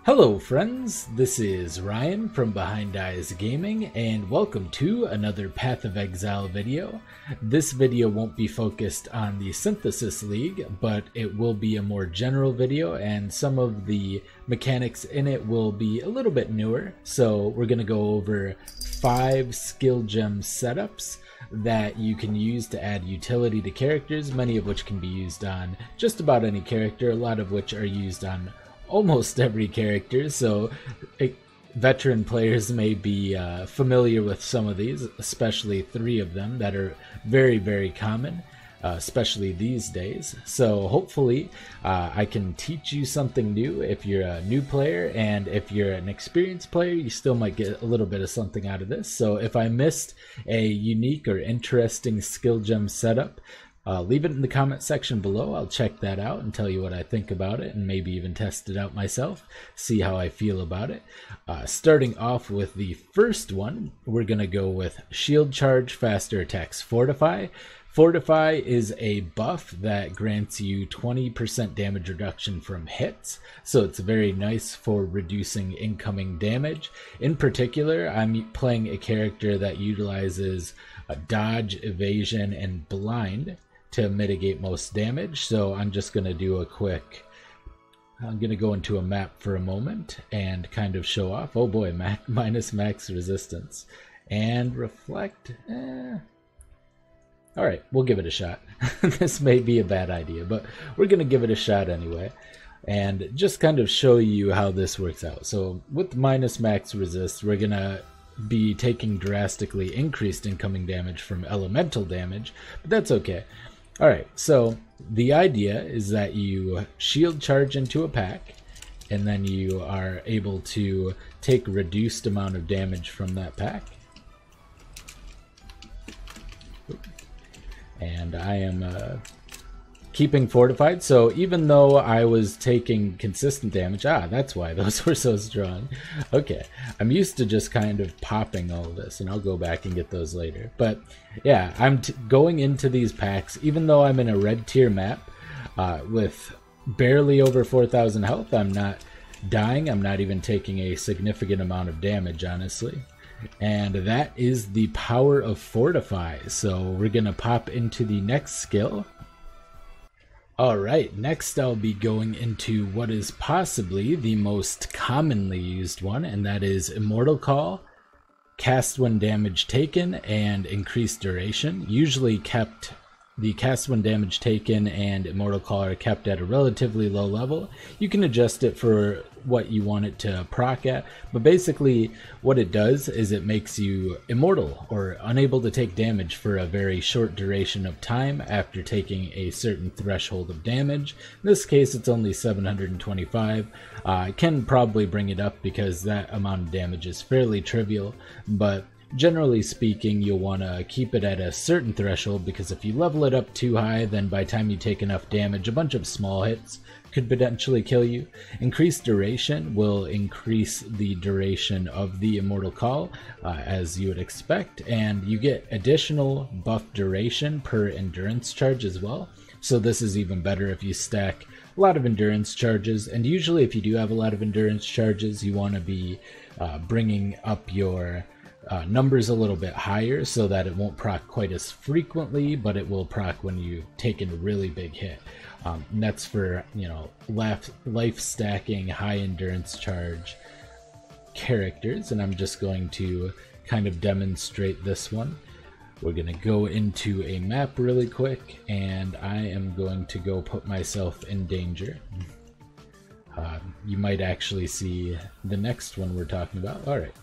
Hello friends, this is Ryan from Behind Eyes Gaming and welcome to another Path of Exile video. This video won't be focused on the Synthesis League, but it will be a more general video and some of the mechanics in it will be a little bit newer. So we're going to go over 5 skill gem setups that you can use to add utility to characters, many of which can be used on just about any character, a lot of which are used on almost every character, so veteran players may be familiar with some of these, especially 3 of them that are very common, especially these days. So hopefully I can teach you something new if you're a new player, and if you're an experienced player you still might get a little bit of something out of this. So if I missed a unique or interesting skill gem setup, leave it in the comment section below. I'll check that out and tell you what I think about it, and maybe even test it out myself, see how I feel about it. Starting off with the first one, we're going to go with Shield Charge, Faster Attacks, Fortify. Fortify is a buff that grants you 20% damage reduction from hits, so it's very nice for reducing incoming damage. In particular, I'm playing a character that utilizes dodge, evasion, and blind to mitigate most damage, so I'm just going to do a quick, I'm going to go into a map for a moment and kind of show off. Oh boy, minus max resistance and reflect. Alright, we'll give it a shot. This may be a bad idea, but we're going to give it a shot anyway and just kind of show you how this works out. So with minus max resist, we're going to be taking drastically increased incoming damage from elemental damage, but that's okay. Alright, so the idea is that you shield charge into a pack, and then you are able to take a reduced amount of damage from that pack. And I am keeping fortified, so even though I was taking consistent damage, that's why those were so strong. Okay, I'm used to just kind of popping all of this, and I'll go back and get those later. But yeah, I'm going into these packs, even though I'm in a red tier map with barely over 4,000 health, I'm not dying, I'm not even taking a significant amount of damage, honestly. And that is the power of Fortify. So we're gonna pop into the next skill. Alright, next I'll be going into what is possibly the most commonly used one, and that is Immortal Call, cast when damage taken, and increased duration. Usually kept, the cast when damage taken and Immortal Call are kept at a relatively low level. You can adjust it for what you want it to proc at, but basically what it does is it makes you immortal or unable to take damage for a very short duration of time after taking a certain threshold of damage. In this case it's only 725. I can probably bring it up because that amount of damage is fairly trivial, but generally speaking, you'll want to keep it at a certain threshold, because if you level it up too high, then by the time you take enough damage, a bunch of small hits could potentially kill you. Increased duration will increase the duration of the Immortal Call, as you would expect, and you get additional buff duration per endurance charge as well. So this is even better if you stack a lot of endurance charges, and usually if you do have a lot of endurance charges, you want to be bringing up your numbers a little bit higher so that it won't proc quite as frequently, but it will proc when you take in a really big hit. And that's for, you know, life stacking, high endurance charge characters, and I'm just going to kind of demonstrate this one. We're going to go into a map really quick, and I am going to go put myself in danger. You might actually see the next one we're talking about. Alright.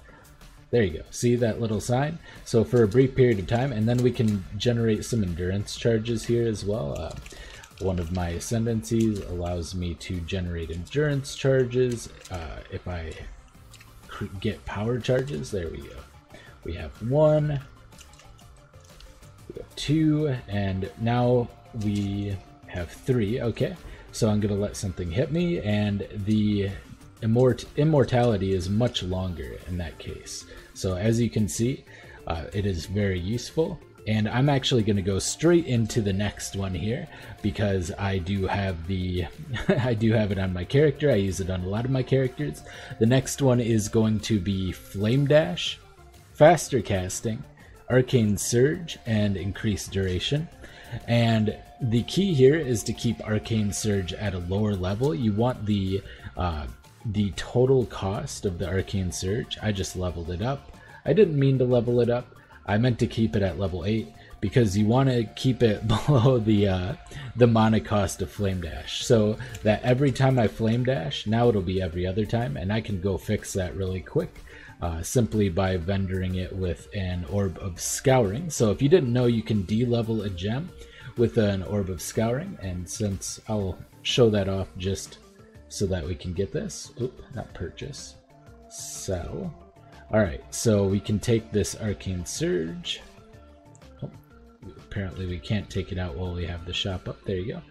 There you go. See that little sign? So for a brief period of time, and then we can generate some endurance charges here as well. One of my ascendancies allows me to generate endurance charges. If I get power charges, there we go. We have 1, we have 2, and now we have 3. Okay, so I'm going to let something hit me, and the immortality is much longer in that case. So as you can see, it is very useful. And I'm actually going to go straight into the next one here because I do have the I do have it on my character. I use it on a lot of my characters. The next one is going to be Flame Dash, faster casting, Arcane Surge, and increased duration. And the key here is to keep Arcane Surge at a lower level. You want the total cost of the Arcane Surge. I just leveled it up. I didn't mean to level it up. I meant to keep it at level 8 because you want to keep it below the mana cost of Flame Dash, so that every time I Flame Dash, now it'll be every other time, and I can go fix that really quick simply by vendoring it with an Orb of Scouring. So if you didn't know, you can de-level a gem with an Orb of Scouring, and since I'll show that off just so that we can get this. Oop, not purchase. Sell. Alright, so we can take this Arcane Surge. Oh, apparently we can't take it out while we have the shop up. There you go.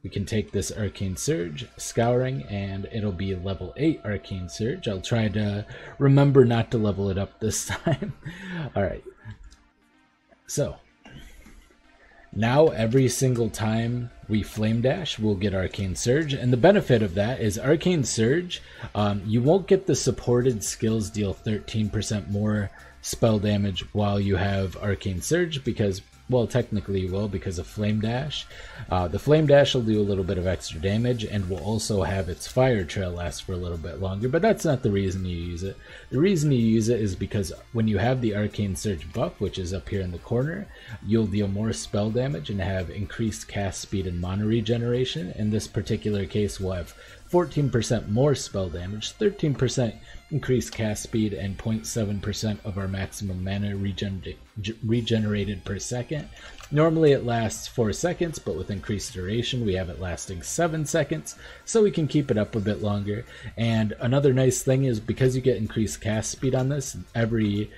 We can take this Arcane Surge, Scouring, and it'll be level 8 Arcane Surge. I'll try to remember not to level it up this time. Alright. So, now every single time we Flame Dash, we'll get Arcane Surge, and the benefit of that is Arcane Surge, you won't get the supported skills deal 13% more spell damage while you have Arcane Surge because, well, technically you will because of Flame Dash. The Flame Dash will do a little bit of extra damage and will also have its Fire Trail last for a little bit longer, but that's not the reason you use it. The reason you use it is because when you have the Arcane Surge buff, which is up here in the corner, you'll deal more spell damage and have increased cast speed and mana regeneration. In this particular case, we'll have 14% more spell damage, 13% increased cast speed, and 0.7% of our maximum mana regenerated per second. Normally it lasts 4 seconds, but with increased duration we have it lasting 7 seconds, so we can keep it up a bit longer. And another nice thing is because you get increased cast speed on this, every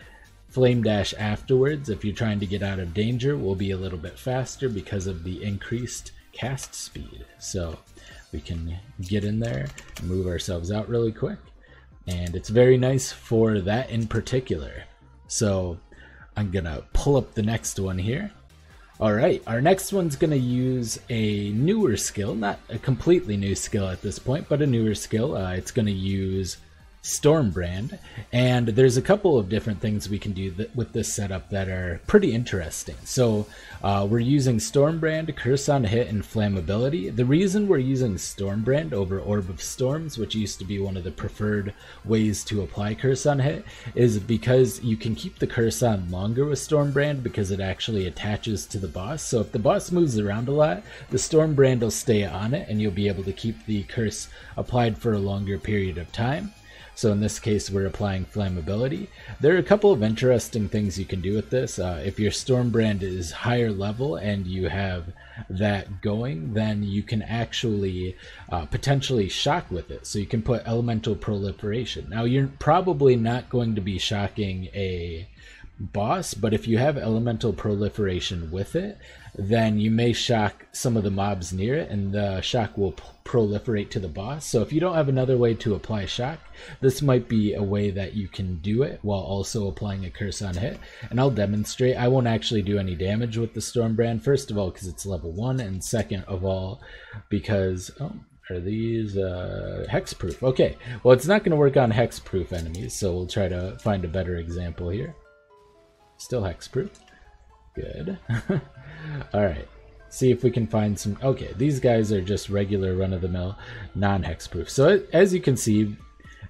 Flame Dash afterwards, if you're trying to get out of danger, will be a little bit faster because of the increased cast speed. So we can get in there and move ourselves out really quick, and it's very nice for that in particular. So I'm gonna pull up the next one here. Alright, our next one's gonna use a newer skill, not a completely new skill at this point, but a newer skill. It's gonna use Stormbrand, and there's a couple of different things we can do with this setup that are pretty interesting. So we're using Stormbrand, Curse on Hit, and Flammability. The reason we're using Stormbrand over Orb of Storms, which used to be one of the preferred ways to apply Curse on Hit, is because you can keep the curse on longer with Stormbrand because it actually attaches to the boss. So if the boss moves around a lot, the Stormbrand will stay on it and you'll be able to keep the curse applied for a longer period of time. So in this case, we're applying Flammability. There are a couple of interesting things you can do with this. If your Stormbrand is higher level and you have that going, then you can actually potentially shock with it. So you can put Elemental Proliferation. Now, you're probably not going to be shocking a boss, but if you have Elemental Proliferation with it, then you may shock some of the mobs near it, and the shock will proliferate to the boss. So if you don't have another way to apply shock, this might be a way that you can do it while also applying a Curse on Hit. And I'll demonstrate. I won't actually do any damage with the Stormbrand, first of all because it's level 1, and second of all because are these hexproof? Okay, well, it's not going to work on hexproof enemies, so we'll try to find a better example here. Still hexproof. Good. Alright, see if we can find some. Okay, these guys are just regular run-of-the-mill non-hexproof. So as you can see,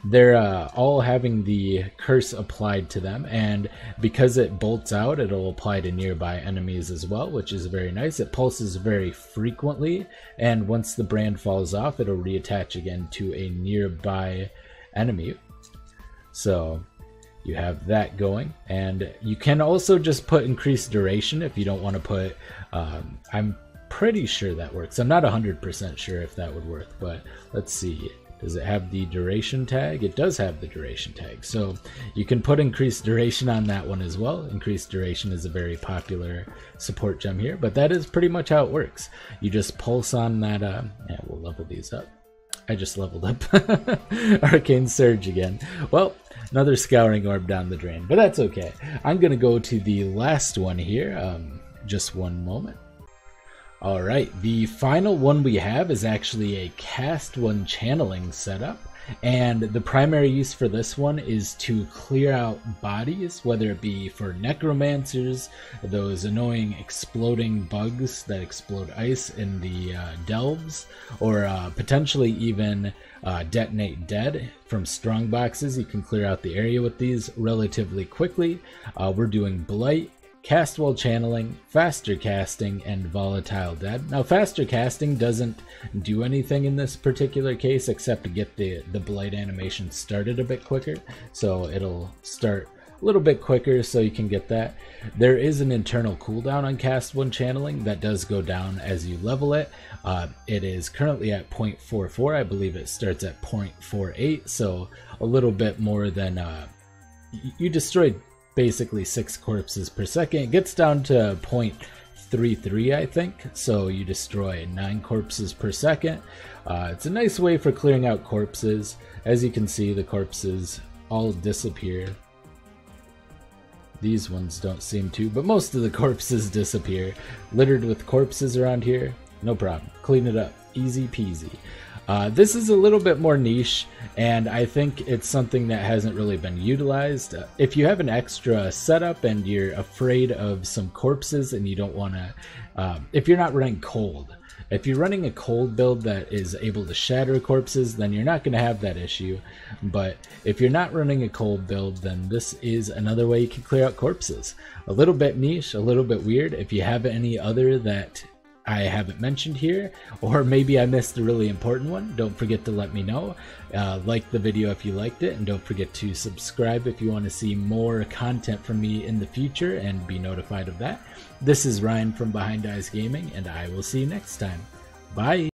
they're all having the curse applied to them, and because it bolts out, it'll apply to nearby enemies as well, which is very nice. It pulses very frequently, and once the brand falls off, it'll reattach again to a nearby enemy. So you have that going, and you can also just put increased duration if you don't want to put I'm pretty sure that works. I'm not 100% sure if that would work, but let's see. Does it have the duration tag? It does have the duration tag, so you can put increased duration on that one as well. Increased duration is a very popular support gem here, but that is pretty much how it works. You just pulse on that. Yeah, we'll level these up. I just leveled up Arcane Surge again. Well, Another scouring orb down the drain, but that's okay. I'm gonna go to the last one here. Just one moment. All right, the final one we have is actually a cast one channeling setup. And the primary use for this one is to clear out bodies, whether it be for necromancers, those annoying exploding bugs that explode ice in the delves, or potentially even detonate dead from strong boxes. You can clear out the area with these relatively quickly. We're doing Blight, cast while channeling, faster casting, and volatile dead. Now faster casting doesn't do anything in this particular case except to get the blight animation started a bit quicker, so it'll start a little bit quicker so you can get that. There is an internal cooldown on cast one channeling that does go down as you level it. It is currently at 0.44. I believe it starts at 0.48, so a little bit more than you destroyed basically 6 corpses per second. It gets down to 0.33, I think, so you destroy 9 corpses per second. It's a nice way for clearing out corpses. As you can see, the corpses all disappear. These ones don't seem to, but most of the corpses disappear. Littered with corpses around here, no problem. Clean it up, easy peasy. This is a little bit more niche, and I think it's something that hasn't really been utilized. If you have an extra setup and you're afraid of some corpses and you don't want to, if you're not running cold, if you're running a cold build that is able to shatter corpses, then you're not going to have that issue. But if you're not running a cold build, then this is another way you can clear out corpses. A little bit niche, a little bit weird. If you have any other that I haven't mentioned here, or maybe I missed a really important one, don't forget to let me know. Like the video if you liked it, and don't forget to subscribe if you want to see more content from me in the future and be notified of that. This is Ryan from Behind Eyes Gaming, and I will see you next time. Bye!